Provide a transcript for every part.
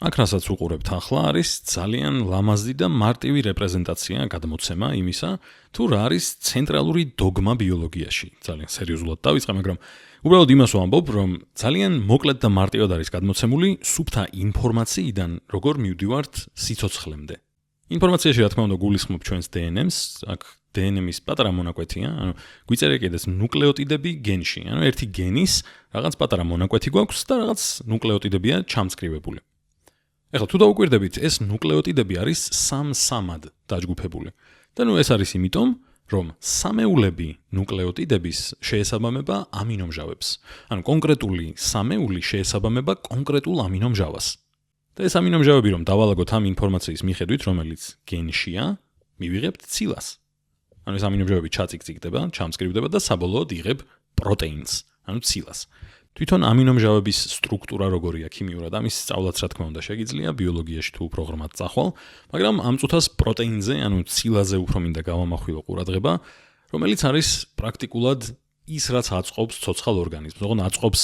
აქ რასაც უყურებთ ახლა არის ძალიან ლამაზი და მარტივი რეპრეზენტაცია, გადმოცემა იმისა, თუ რა არის ცენტრალური დოგმა ბიოლოგიაში. ძალიან სერიოზულად დავიწყე, მაგრამ უბრალოდ იმას ვამბობ, რომ ძალიან მოკლედ და მარტივად არის გადმოცემული სუფთა ინფორმაციიდან, როგორ მივდივართ სიცოცხლემდე. ინფორმაციაში რა თქმა უნდა გულისხმობ ჩვენს DNM-ს, აქ DNM-ის პატარა მონაკვეთია, ანუ გვიწერია კიდეც ნუკლეოტიდები გენში, ანუ ერთი გენის რაღაც პატარა მონაკვეთი გვაქვს და რაღაც ნუკლეოტიდებია ჩამწკრივებული. ეხლა თუ დაუკვირდებით, ეს ნუკლეოტიდები არის სამ-სამად დაჯგუფებული. და ნუ ეს არის იმიტომ, რომ სამეულები ნუკლეოტიდების შეესაბამება ამინომჟავებს. ანუ კონკრეტული სამეული შეესაბამება კონკრეტულ ამინომჟავას. და ეს ამინომჟავები რომ დავალაგოთ ამ ინფორმაციის მიხედვით, რომელიც გენშია, მივიღებთ ცილას. ანუ ეს ამინომჟავები ჩაწიკწიკდება, ჩამწკრივდება და საბოლოოდ იღებ პროტეინს, ანუ ცილას. თვითონ ამინომჟავების სტრუქტურა როგორია ქიმიურად, ამის სწავლაც რა თქმა უნდა შეგიძლია ბიოლოგიაში თუ უფრო ღრმად წახვალ, მაგრამ ამ წუთას პროტეინზე, ანუ ცილაზე უფრო მინდა გავამახვილო ყურადღება, რომელიც არის პრაქტიკულად ის, რაც აწყობს ცოცხალ ორგანიზმს. ოღონდ აწყობს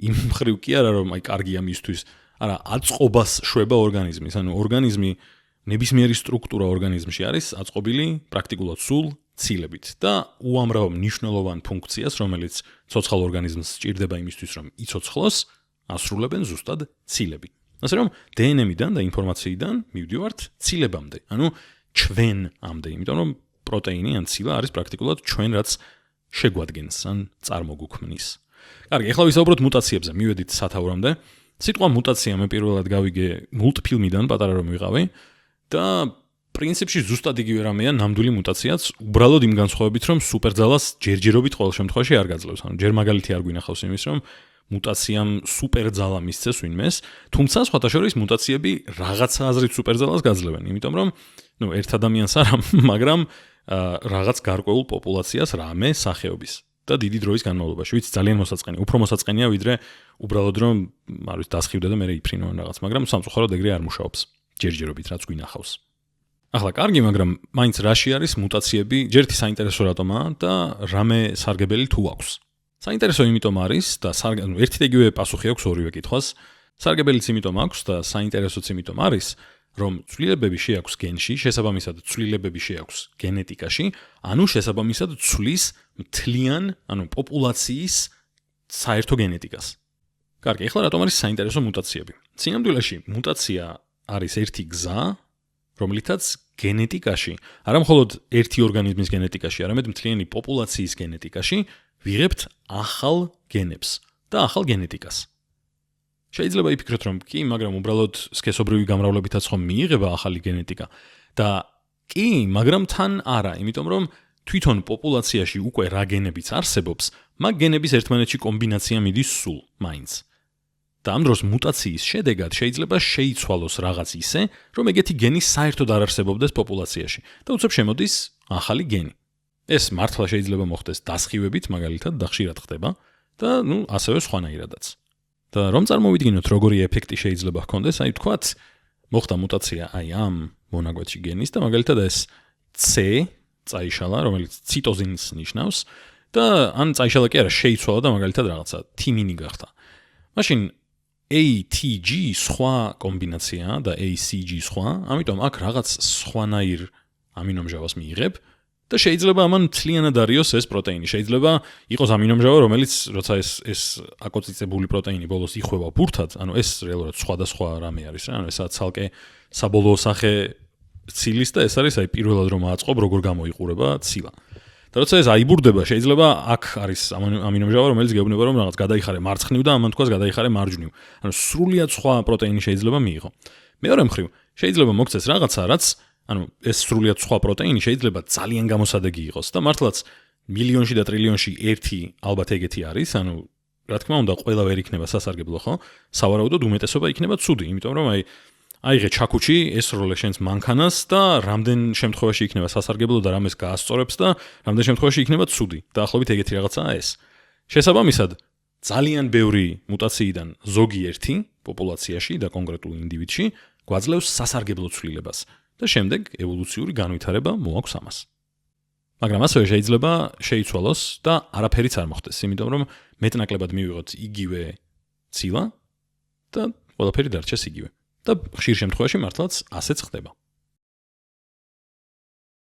იმ მხრივ კი არა, რომ აი კარგია მისთვის, არა, აწყობას შვება ორგანიზმის, ანუ ორგანიზმი ნებისმიერი სტრუქტურა ორგანიზმში არის აწყობილი პრაქტიკულად სულ ცილებით და უამრავ მნიშვნელოვან ფუნქციას, რომელიც ცოცხალ ორგანიზმს სჭირდება იმისთვის, რომ იცოცხლოს, ასრულებენ ზუსტად ცილები. ასე რომ DNM-დან და ინფორმაციიდან მივდივართ ცილებამდე, ანუ ჩვენამდე, იმიტომ რომ პროტეინი ან ცილა არის პრაქტიკულად ჩვენ რაც შეგვადგენს ან წარმოგუქმნის. კარგი, ახლა ვისაუბროთ მუტაციებზე, მივედით სათაურამდე. სიტყვა მუტაცია მე პირველად გავიგე მულტფილმიდან, პატარა რომ ვიყავი და პრინციპში ზუსტად იგივე რამეა ნამდვილი მუტაციაც, უბრალოდ იმ განსხვავებით, რომ სუპერძალას ჯერჯერობით ყოველ შემთხვევაში არ გაძლევს. ანუ ჯერ მაგალითი არ გვინახავს იმის, რომ მუტაციამ სუპერძალა მისცეს ვინმეს, თუმცა სხვათა შორის მუტაციები რაღაცა აზრით სუპერძალას გაძლევენ, იმიტომ რომ ერთ ადამიანს არა, მაგრამ რაღაც გარკვეულ პოპულაციას რამე სახეობის და დიდი დროის განმავლობაში, ვიცი ძალიან მოსაწყენია, უფრო მოსაწყენია ვიდრე უბრალოდ რომ არ ვიცი დასხივდა და მე იფრინონ რაღაც, მაგრამ სამწუხაროდ ეგრე არ მუშაობს ჯერჯერობით რაც გვინახავს. ახლა კარგი, მაგრამ მაინც რაში არის მუტაციები, ჯერთი საინტერესო რატომაა და რამე სარგებელი თუ აქვს. საინტერესო იმიტომ არის და ერთი და იგივე პასუხი აქვს ორივე კითხვას. სარგებელიც იმიტომ აქვს და საინტერესოც იმიტომ არის, რომ ცვლილებები შეაქვს გენში, შესაბამისად ცვლილებები შეაქვს გენეტიკაში, ანუ შესაბამისად ცვლის მთლიან, ანუ პოპულაციის საერთო გენეტიკას. კარგი, ახლა რატომ არის საინტერესო მუტაციები? სინამდვილეში მუტაცია არის ერთი გზა, რომლითაც გენეტიკაში, არა მხოლოდ ერთი ორგანიზმის გენეტიკაში, არამედ მთლიანი პოპულაციის გენეტიკაში ვიღებთ ახალ გენებს და ახალ გენეტიკას. შეიძლება იფიქროთ, რომ კი, მაგრამ უბრალოდ სქესობრივი გამრავლებითაც ხომ მიიღება ახალი გენეტიკა და კი, მაგრამ თან არა, იმიტომ რომ თვითონ პოპულაციაში უკვე რა გენებიც არსებობს, მაგ გენების ერთმანეთში კომბინაცია მიდის სულ, მაინც. და ამ დროს მუტაციის შედეგად შეიძლება შეიცვალოს რაღაც ისე, რომ ეგეთი გენი საერთოდ არ არსებობდეს პოპულაციაში და უცებ შემოდის ახალი გენი. ეს მართლა შეიძლება მოხდეს დასხივებით, მაგალითად, და ხშირად ხდება და ასევე სხვანაირადაც. და რომ წარმოვიდგინოთ, როგორი ეფექტი შეიძლება ჰქონდეს, აი ვთქვათ, მოხდა მუტაცია აი ამ მონაკვეთში გენის და მაგალითად ეს C წაიშალა, რომელიც ციტოზინს ნიშნავს და ან წაიშალა კი არა, შეიცვალა და მაგალითად რაღაცა თიმინი გახდა. მაშინ ATG სხვა კომბინაციაა და ACG სხვა, ამიტომ აქ რაღაც სხვანაირ ამინომჟავას მიიღებ და შეიძლება ამან მთლიანად არიოს ეს პროტეინი. შეიძლება იყოს ამინომჟავა, რომელიც როცა ეს აკოციცებული პროტეინი ბოლოს იხვევა ბურთად, ანუ ეს რეალურად სხვადასხვა რამე არის რა, ანუ ესაა ცალკე საბოლოო სახე ცილის და ეს არის აი პირველად რომ აწყობ როგორ გამოიყურება ცილა. და როცა ეს აიბურდება, შეიძლება აქ არის ამინომჟავა, რომელიც გეუბნება რომ რაღაც გადაიხარე მარცხნივ და ამან თქვას გადაიხარე მარჯვნივ. ანუ სრულიად სხვა პროტეინი შეიძლება მიიღო. მეორე მხრივ, შეიძლება მოგცეს რაღაცა, რაც ანუ ეს სრულიად სხვა პროტეინი შეიძლება ძალიან გამოსადეგი იყოს და მართლაც მილიონში და ტრილიონში ერთი ალბათ ეგეთი არის, ანუ რა თქმა უნდა ყველა ვერ იქნება სასარგებლო, ხო? სავარაუდოდ უმეტესობა იქნება ცუდი, იმიტომ რომ აიღე ჩაქუჩი, ესროლე შენს მანქანას და რამდენ შემთხვევაში იქნება სასარგებლო და რამეს გაასწორებს და რამდენ შემთხვევაში იქნება ცუდი. დაახლოებით ეგეთი რაღაცაა ეს. შესაბამისად, ძალიან ბევრი მუტაციიდან ზოგიერთი პოპულაციაში და კონკრეტულ ინდივიდში გვაძლევს სასარგებლო ცვლილებას და შემდეგ ევოლუციური განვითარება მოაქვს ამას. მაგრამ ასევე შეიძლება შეიცვალოს და არაფერიც არ მოხდეს, იმიტომ რომ მეტნაკლებად მივიღოთ იგივე ცილა და ყველაფერი დარჩეს იგივე. და ხშირ შემთხვევაში მართლაც ასეც ხდება.